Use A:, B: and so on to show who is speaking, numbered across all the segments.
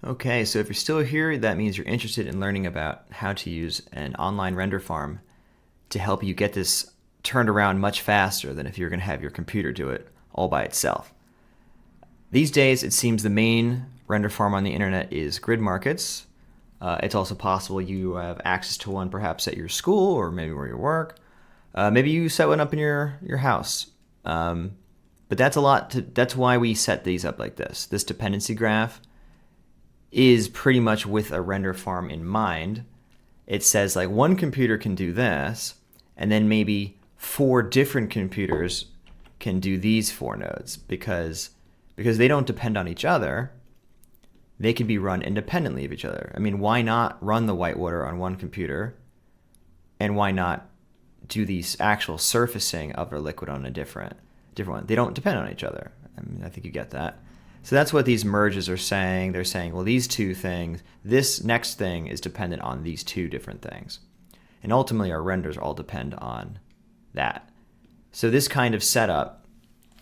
A: Okay, so if you're still here, that means you're interested in learning about how to use an online render farm to help you get this turned around much faster than if you're going to have your computer do it all by itself. These days, it seems the main render farm on the internet is grid markets. It's also possible you have access to one perhaps at your school or maybe where you work. Maybe you set one up in your house. But that's why we set these up like this. This dependency graph is pretty much with a render farm in mind. It says like one computer can do this, and then maybe 4 different computers can do these 4 nodes because they don't depend on each other. They can be run independently of each other. I mean, why not run the whitewater on one computer, and why not do the actual surfacing of our liquid on a different one? They don't depend on each other. I mean, I think you get that. So that's what these merges are saying. They're saying, well, these 2 things, this next thing is dependent on these 2 different things. And ultimately, our renders all depend on that. So this kind of setup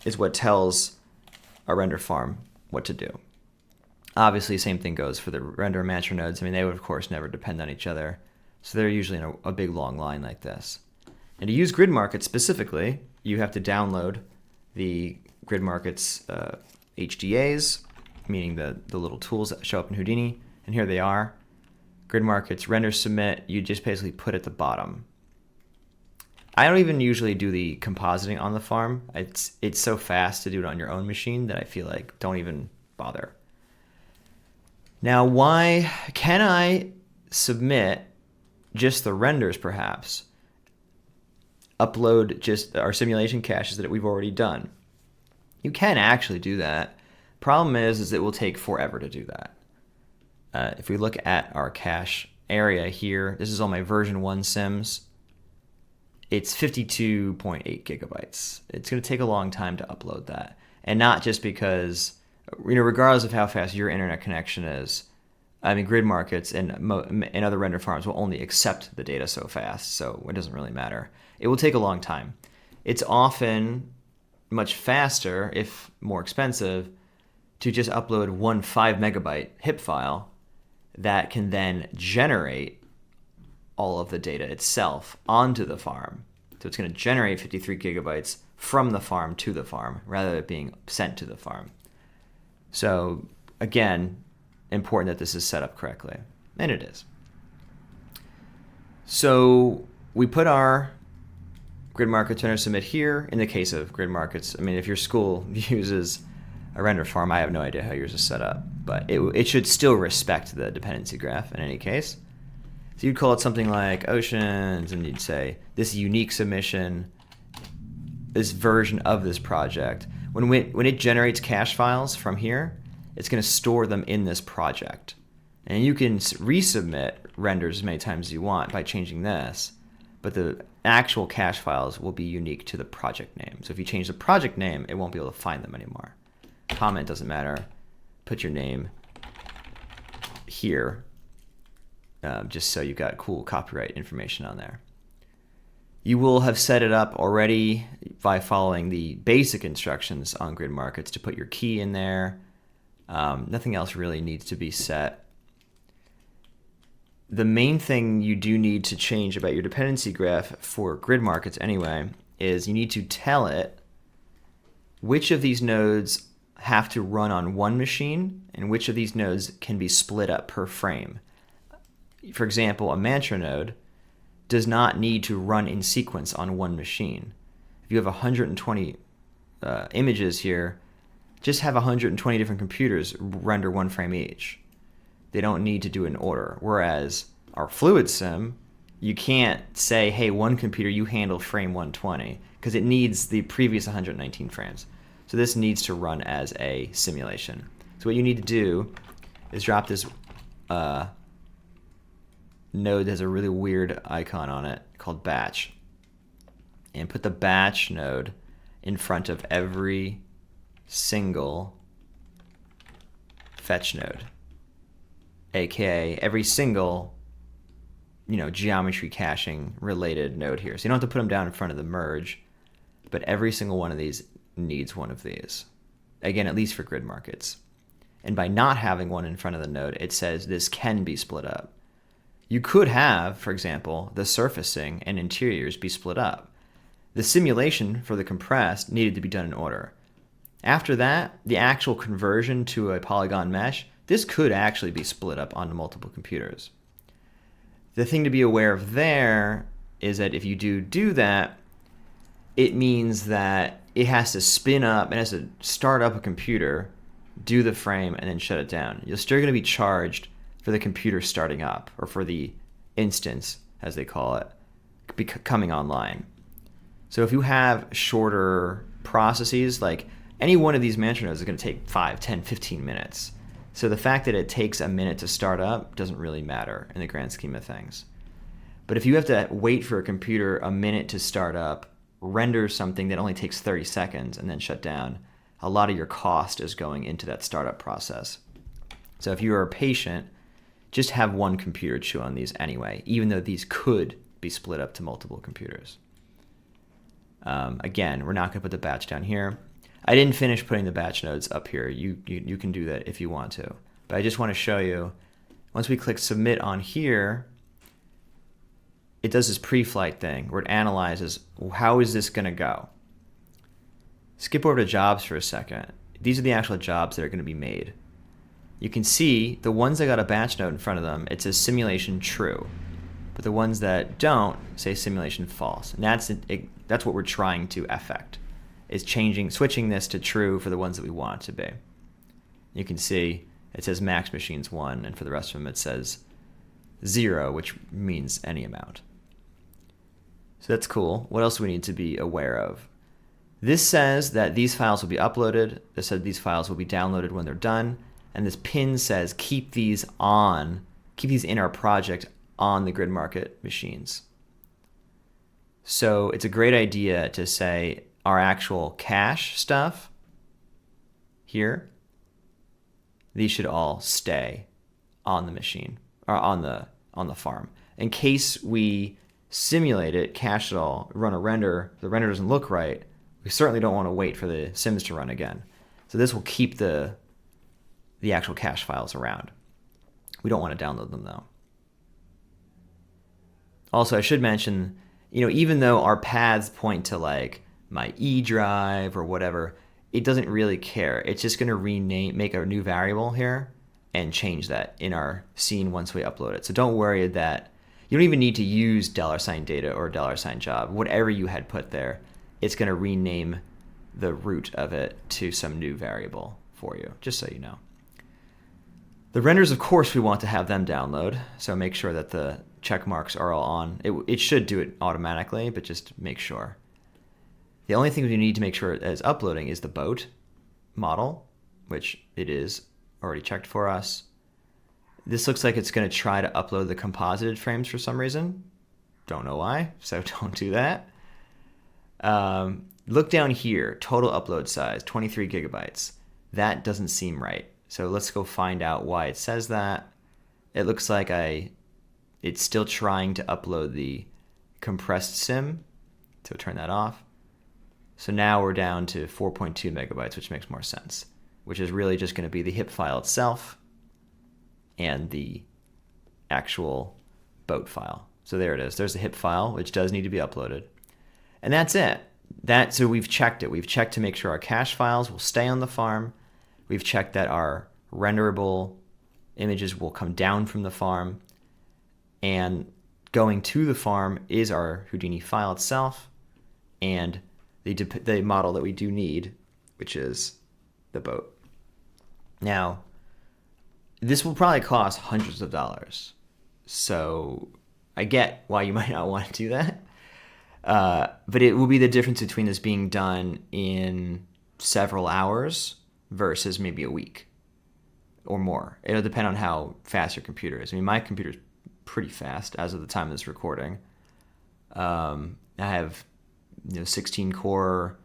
A: is what tells a render farm what to do. Obviously, same thing goes for the render and mantra nodes. I mean, they would, of course, never depend on each other. So they're usually in a big, long line like this. And to use grid markets specifically, you have to download the grid markets HDAs, meaning the little tools that show up in Houdini. And here they are. Grid markets, render, submit, you just basically put at the bottom. I don't even usually do the compositing on the farm. It's so fast to do it on your own machine that I feel like don't even bother. Now, why can I submit just the renders perhaps? Upload just our simulation caches that we've already done. You can actually do that. Problem is it will take forever to do that. If we look at our cache area here, this is all my version 1 sims. It's 52.8 gigabytes. It's going to take a long time to upload that. And not just because, regardless of how fast your internet connection is, I mean, grid markets and other render farms will only accept the data so fast, so it doesn't really matter. It will take a long time. It's often much faster, if more expensive, to just upload one 5 megabyte HIP file that can then generate all of the data itself onto the farm. So it's going to generate 53 gigabytes from the farm to the farm rather than it being sent to the farm. So again, important that this is set up correctly. And it is. So we put our grid markets render submit here. In the case of grid markets, I mean, if your school uses a render farm, I have no idea how yours is set up, but it should still respect the dependency graph in any case. So you'd call it something like oceans, and you'd say this unique submission, this version of this project. When it generates cache files from here, it's going to store them in this project. And you can resubmit renders as many times as you want by changing this, but the actual cache files will be unique to the project name. So if you change the project name, it won't be able to find them anymore. Comment doesn't matter. Put your name here, just so you've got cool copyright information on there. You will have set it up already by following the basic instructions on grid markets to put your key in there. Nothing else really needs to be set. The main thing you do need to change about your dependency graph for grid markets anyway is you need to tell it which of these nodes have to run on one machine and which of these nodes can be split up per frame. For example, a mantra node does not need to run in sequence on one machine. If you have 120 images here, just have 120 different computers render one frame each. They don't need to do it in order. Whereas our fluid sim, you can't say, hey, one computer, you handle frame 120, because it needs the previous 119 frames. So this needs to run as a simulation. So what you need to do is drop this node that has a really weird icon on it called batch, and put the batch node in front of every single fetch node, aka every single geometry caching related node here. So you don't have to put them down in front of the merge, but every single one of these needs one of these. Again, at least for grid markets. And by not having one in front of the node, it says this can be split up. You could have, for example, the surfacing and interiors be split up. The simulation for the compressed needed to be done in order. After that, the actual conversion to a polygon mesh, this could actually be split up onto multiple computers. The thing to be aware of there is that if you do that, it means that it has to spin up, it has to start up a computer, do the frame, and then shut it down. You're still going to be charged for the computer starting up, or for the instance, as they call it, coming online. So if you have shorter processes, like any one of these mantra nodes is going to take 5, 10, 15 minutes. So the fact that it takes a minute to start up doesn't really matter in the grand scheme of things. But if you have to wait for a computer a minute to start up, render something that only takes 30 seconds, and then shut down, a lot of your cost is going into that startup process. So if you are patient, just have one computer chew on these anyway, even though these could be split up to multiple computers. Again, we're not going to put the batch down here. I didn't finish putting the batch nodes up here. You can do that if you want to. But I just want to show you, once we click submit on here, it does this pre-flight thing where it analyzes, how is this going to go? Skip over to jobs for a second. These are the actual jobs that are going to be made. You can see the ones that got a batch node in front of them, it says simulation true. But the ones that don't say simulation false. And that's what we're trying to affect, is switching this to true for the ones that we want it to be. You can see it says max machines 1, and for the rest of them it says 0, which means any amount. So that's cool. What else do we need to be aware of? This says that these files will be uploaded. This says these files will be downloaded when they're done. And this pin says keep these in our project on the grid market machines. So it's a great idea to say our actual cache stuff here, these should all stay on the machine, or on the farm. In case we simulate it, cache it all, run a render, the render doesn't look right, we certainly don't want to wait for the sims to run again. So this will keep the actual cache files around. We don't want to download them though. Also, I should mention, even though our paths point to like my E drive or whatever, it doesn't really care. It's just going to make a new variable here and change that in our scene once we upload it. So don't worry that you don't even need to use $data or $job. Whatever you had put there, it's going to rename the root of it to some new variable for you, just so you know. The renders, of course, we want to have them download, so make sure that the check marks are all on. It should do it automatically, but just make sure. The only thing we need to make sure it is uploading is the boat model, which it is already checked for us. This looks like it's going to try to upload the composited frames for some reason. Don't know why, so don't do that. Look down here, total upload size, 23 gigabytes. That doesn't seem right. So let's go find out why it says that. It looks like it's still trying to upload the compressed sim, so turn that off. So now we're down to 4.2 megabytes, which makes more sense, which is really just going to be the HIP file itself and the actual boat file. So there it is. There's the HIP file, which does need to be uploaded. And that's it. So we've checked it. We've checked to make sure our cache files will stay on the farm. We've checked that our renderable images will come down from the farm. And going to the farm is our Houdini file itself and the model that we do need, which is the boat. Now, this will probably cost hundreds of dollars. So I get why you might not want to do that. But it will be the difference between this being done in several hours versus maybe a week or more. It'll depend on how fast your computer is. I mean, my computer's pretty fast as of the time of this recording. I have 16 core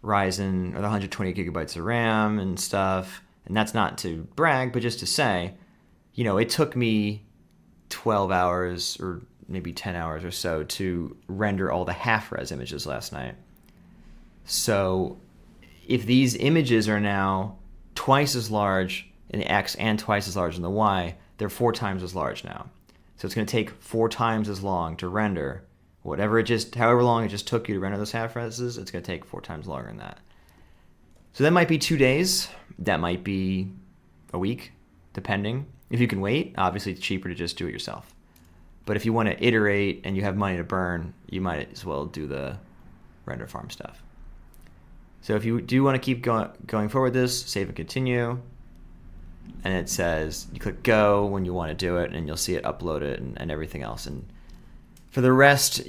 A: Ryzen with 120 gigabytes of RAM and stuff. And that's not to brag, but just to say, it took me 12 hours or maybe 10 hours or so to render all the half-res images last night. So if these images are now twice as large in the X and twice as large in the Y, they're 4 times as large now. So it's going to take 4 times as long to render however long it just took you to render those half reses, it's going to take 4 times longer than that. So that might be 2 days. That might be a week, depending. If you can wait, obviously it's cheaper to just do it yourself. But if you want to iterate and you have money to burn, you might as well do the render farm stuff. So if you do want to keep going forward with this, save and continue. And it says you click go when you want to do it, and you'll see it upload it and everything else. And for the rest,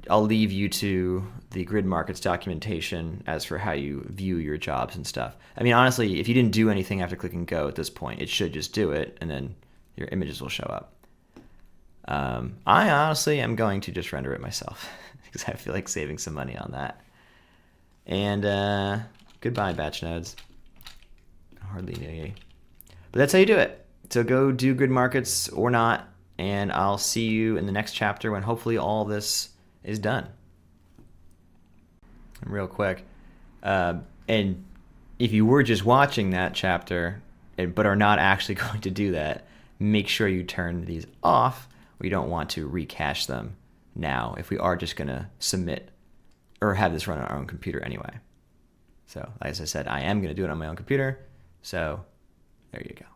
A: I'll leave you to the grid markets documentation as for how you view your jobs and stuff. I mean, honestly, if you didn't do anything after clicking go at this point, it should just do it, and then your images will show up. I honestly am going to just render it myself because I feel like saving some money on that. And goodbye, batch nodes. Hardly knew you. But that's how you do it. So go do grid markets or not, and I'll see you in the next chapter when hopefully all this is done. And real quick, and if you were just watching that chapter but are not actually going to do that, make sure you turn these off. We don't want to recache them now if we are just going to submit or have this run on our own computer anyway. So, as I said, I am going to do it on my own computer. So, there you go.